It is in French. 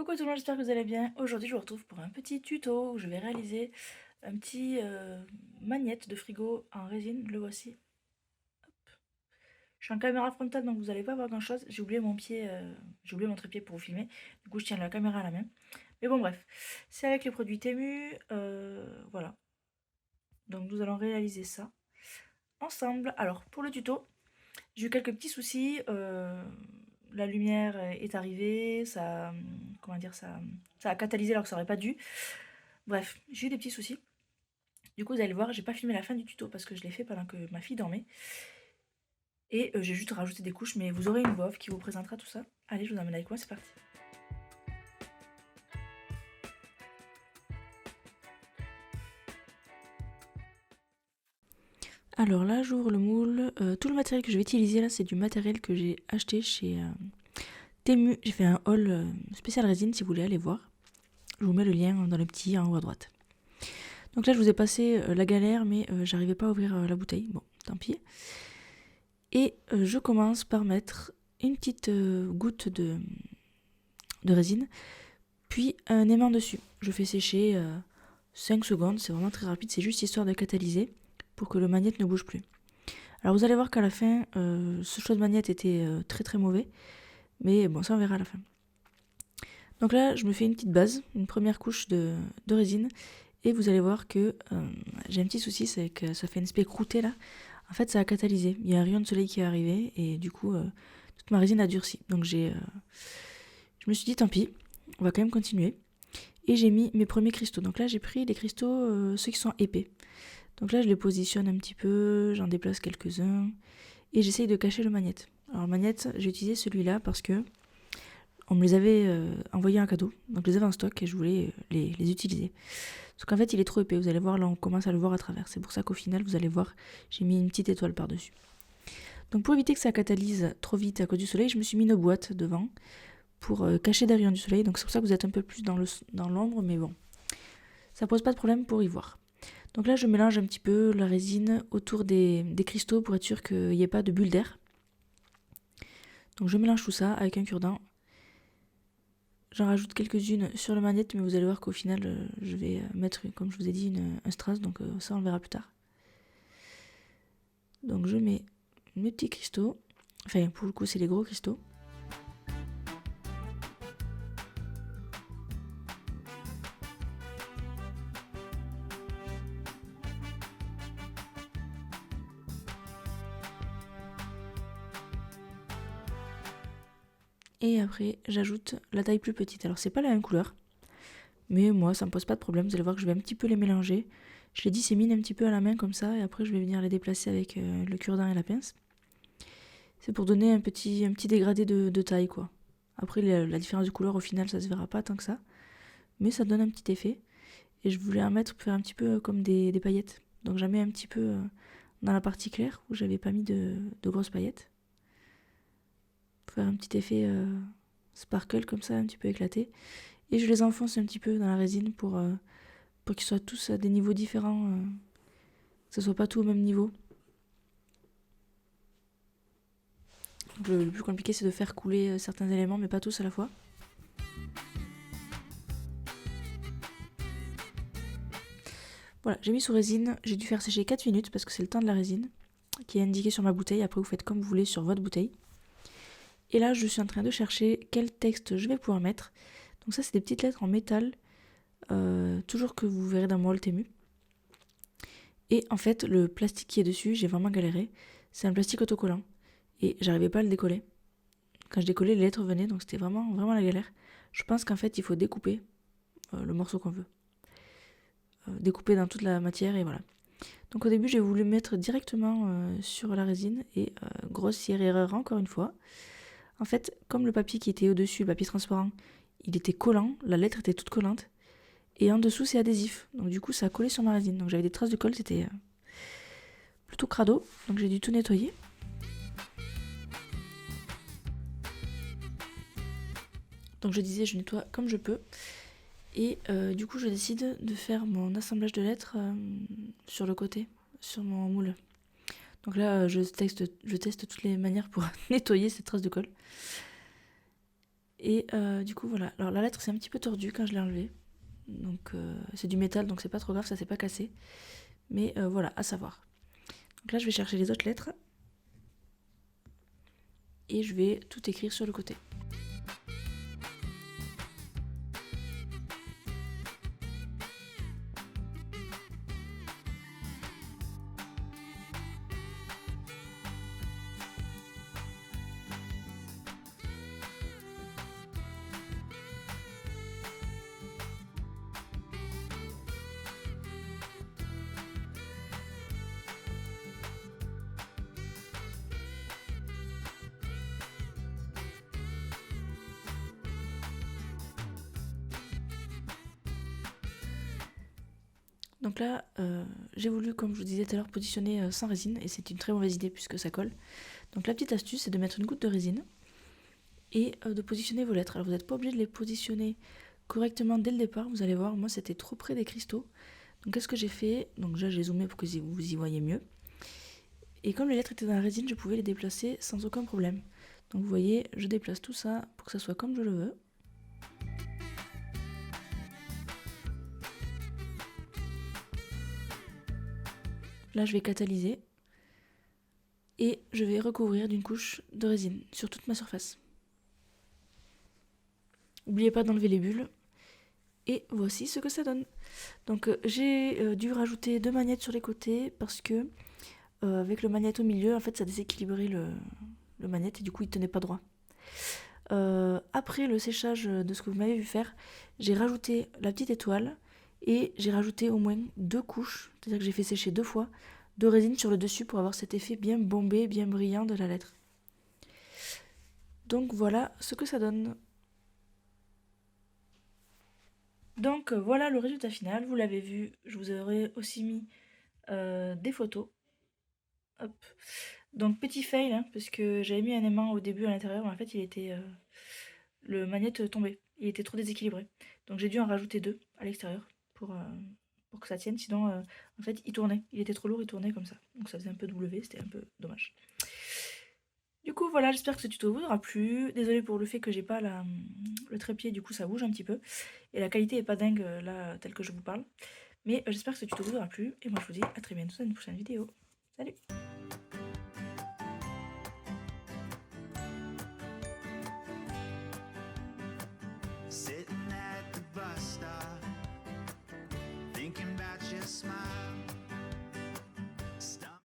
Coucou tout le monde, j'espère que vous allez bien. Aujourd'hui, je vous retrouve pour un petit tuto où je vais réaliser un petit magnette de frigo en résine. Le voici. Je suis en caméra frontale donc vous n'allez pas voir grand chose. J'ai oublié mon pied, j'ai oublié mon trépied pour vous filmer. Du coup, je tiens la caméra à la main. Mais bon, bref, c'est avec les produits Temu. Voilà. Donc, nous allons réaliser ça ensemble. Alors, pour le tuto, j'ai eu quelques petits soucis. La lumière est arrivée, ça, comment dire, ça a catalysé alors que ça aurait pas dû. Bref, j'ai eu des petits soucis. Du coup, vous allez voir, j'ai pas filmé la fin du tuto parce que je l'ai fait pendant que ma fille dormait. Et j'ai juste rajouté des couches, mais vous aurez une voix off qui vous présentera tout ça. Allez, je vous emmène avec moi, c'est parti. Alors là, j'ouvre le moule. Tout le matériel que je vais utiliser là, c'est du matériel que j'ai acheté chez Temu. J'ai fait un haul spécial résine si vous voulez aller voir. Je vous mets le lien dans le petit en haut à droite. Donc là, je vous ai passé la galère, mais j'arrivais pas à ouvrir la bouteille. Bon, tant pis. Et je commence par mettre une petite goutte de résine, puis un aimant dessus. Je fais sécher 5 secondes, c'est vraiment très rapide, c'est juste histoire de catalyser pour que le magnète ne bouge plus. Alors vous allez voir qu'à la fin, ce choix de magnète était très très mauvais, mais bon, ça on verra à la fin. Donc là, je me fais une petite base, une première couche de résine, et vous allez voir que j'ai un petit souci, c'est que ça fait une espèce croûtée là. En fait, ça a catalysé, il y a un rayon de soleil qui est arrivé, et du coup, toute ma résine a durci. Donc je me suis dit, tant pis, on va quand même continuer. Et j'ai mis mes premiers cristaux. Donc là, j'ai pris les cristaux, ceux qui sont épais. Donc là, je les positionne un petit peu, j'en déplace quelques-uns. Et j'essaye de cacher le magnète. Alors le magnète, j'ai utilisé celui-là parce que on me les avait envoyés en cadeau. Donc je les avais en stock et je voulais les utiliser. Sauf qu'en fait, il est trop épais. Vous allez voir, là, on commence à le voir à travers. C'est pour ça qu'au final, vous allez voir, j'ai mis une petite étoile par-dessus. Donc pour éviter que ça catalyse trop vite à cause du soleil, je me suis mis une boîte devant pour cacher des rayons du soleil. Donc c'est pour ça que vous êtes un peu plus dans l'ombre, mais bon, ça pose pas de problème pour y voir. Donc là, je mélange un petit peu la résine autour des cristaux pour être sûr qu'il n'y ait pas de bulles d'air. Donc je mélange tout ça avec un cure-dent. J'en rajoute quelques-unes sur le magnète, mais vous allez voir qu'au final, je vais mettre, comme je vous ai dit, un strass, donc ça on le verra plus tard. Donc je mets mes petits cristaux, enfin pour le coup c'est les gros cristaux. Et après j'ajoute la taille plus petite. Alors c'est pas la même couleur, mais moi ça me pose pas de problème, vous allez voir que je vais un petit peu les mélanger. Je les dissémine un petit peu à la main comme ça, et après je vais venir les déplacer avec le cure-dent et la pince. C'est pour donner un petit dégradé de taille quoi. Après la différence de couleur au final ça se verra pas tant que ça, mais ça donne un petit effet. Et je voulais en mettre pour faire un petit peu comme des paillettes. Donc j'en mets un petit peu dans la partie claire où j'avais pas mis de grosses paillettes. Pour faire un petit effet sparkle comme ça, un petit peu éclaté. Et je les enfonce un petit peu dans la résine pour qu'ils soient tous à des niveaux différents. Que ce soit pas tout au même niveau. Donc, le plus compliqué c'est de faire couler certains éléments mais pas tous à la fois. Voilà, j'ai mis sous résine, j'ai dû faire sécher 4 minutes parce que c'est le temps de la résine qui est indiqué sur ma bouteille. Après vous faites comme vous voulez sur votre bouteille. Et là, je suis en train de chercher quel texte je vais pouvoir mettre. Donc ça, c'est des petites lettres en métal, toujours que vous verrez dans mon haul Temu. Et en fait, le plastique qui est dessus, j'ai vraiment galéré. C'est un plastique autocollant. Et j'arrivais pas à le décoller. Quand je décollais, les lettres venaient, donc c'était vraiment, vraiment la galère. Je pense qu'en fait, il faut découper le morceau qu'on veut. Découper dans toute la matière et voilà. Donc au début, j'ai voulu mettre directement sur la résine et grossière erreur encore une fois. En fait, comme le papier qui était au-dessus, le papier transparent, il était collant, la lettre était toute collante, et en dessous c'est adhésif. Donc du coup ça a collé sur ma résine. Donc j'avais des traces de colle, c'était plutôt crado, donc j'ai dû tout nettoyer. Donc je disais, je nettoie comme je peux. Et du coup je décide de faire mon assemblage de lettres sur le côté, sur mon moule. Donc là je teste toutes les manières pour nettoyer ces traces de colle. Et du coup voilà, alors la lettre c'est un petit peu tordu quand je l'ai enlevée. Donc c'est du métal donc c'est pas trop grave, ça s'est pas cassé. Mais voilà, à savoir. Donc là je vais chercher les autres lettres. Et je vais tout écrire sur le côté. Donc là, j'ai voulu, comme je vous disais tout à l'heure, positionner sans résine, et c'est une très mauvaise idée puisque ça colle. Donc la petite astuce, c'est de mettre une goutte de résine et de positionner vos lettres. Alors vous n'êtes pas obligé de les positionner correctement dès le départ, vous allez voir, moi c'était trop près des cristaux. Donc qu'est-ce que j'ai fait? Donc déjà j'ai zoomé pour que vous y voyez mieux. Et comme les lettres étaient dans la résine, je pouvais les déplacer sans aucun problème. Donc vous voyez, je déplace tout ça pour que ça soit comme je le veux. Là, je vais catalyser et je vais recouvrir d'une couche de résine sur toute ma surface. N'oubliez pas d'enlever les bulles. Et voici ce que ça donne. Donc j'ai dû rajouter 2 magnettes sur les côtés parce que avec le magnète au milieu, en fait, ça déséquilibrait le magnète et du coup, il tenait pas droit. Après le séchage de ce que vous m'avez vu faire, j'ai rajouté la petite étoile et j'ai rajouté au moins 2 couches, c'est-à-dire que j'ai fait sécher 2 fois, de résine sur le dessus pour avoir cet effet bien bombé, bien brillant de la lettre. Donc voilà ce que ça donne. Donc voilà le résultat final, vous l'avez vu, je vous aurais aussi mis des photos. Hop. Donc petit fail, hein, parce que j'avais mis un aimant au début à l'intérieur, mais en fait il était le magnète tombait, il était trop déséquilibré. Donc j'ai dû en rajouter 2 à l'extérieur pour que ça tienne, sinon en fait il tournait, il était trop lourd, il tournait comme ça. Donc ça faisait un peu W, c'était un peu dommage. Du coup voilà, j'espère que ce tuto vous aura plu. Désolée pour le fait que j'ai pas le trépied, du coup ça bouge un petit peu. Et la qualité est pas dingue là, telle que je vous parle. Mais j'espère que ce tuto vous aura plu. Et moi je vous dis à très bientôt dans une prochaine vidéo. Salut!